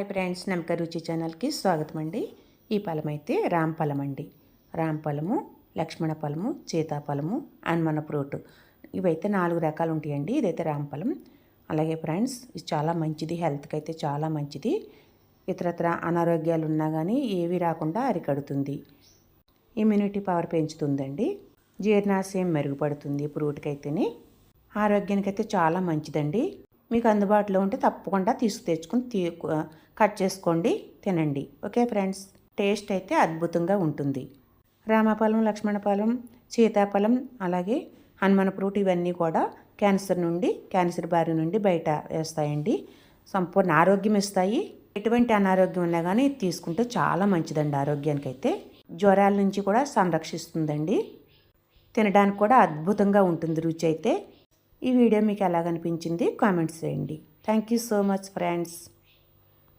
Hi friends, నమ్మక రుచి ఛానల్కి స్వాగతం అండి. ఈ ఫలం అయితే రాంఫలం అండి. రాంఫలము, లక్ష్మణ ఫలము, సీతాఫలము, హనుమాన్ ఫ్రూట్ ఇవైతే 4 రకాలు ఉంటాయండి. ఇదైతే రాంఫలం. అలాగే ఫ్రెండ్స్, ఇది చాలా మంచిది, హెల్త్కి అయితే చాలా మంచిది. ఇతరత్ర అనారోగ్యాలు ఉన్నా కానీ ఏవి రాకుండా అరికడుతుంది. Immunity power పెంచుతుందండి. జీర్ణాశయం మెరుగుపడుతుంది. ఫ్రూట్కి అయితేనే ఆరోగ్యానికి అయితే చాలా మంచిదండి. మీకు అందుబాటులో ఉంటే తప్పకుండా తెచ్చుకొని కట్ చేసుకోండి, తినండి. ఓకే ఫ్రెండ్స్, టేస్ట్ అయితే అద్భుతంగా ఉంటుంది. రామఫలం, లక్ష్మణ ఫలం, సీతాఫలం, అలాగే హనుమాన్ ఫ్రూట్ ఇవన్నీ కూడా క్యాన్సర్ బారి నుండి బయట వేస్తాయండి. సంపూర్ణ ఆరోగ్యం ఇస్తాయి. ఎటువంటి అనారోగ్యం ఉన్నా కానీ తీసుకుంటే చాలా మంచిదండి. ఆరోగ్యానికి అయితే జ్వరాల నుంచి కూడా సంరక్షిస్తుందండి. తినడానికి కూడా అద్భుతంగా ఉంటుంది రుచి అయితే. ఈ వీడియో మీకు ఎలాగనిపించింది కామెంట్స్ చేయండి. Thank you so much friends.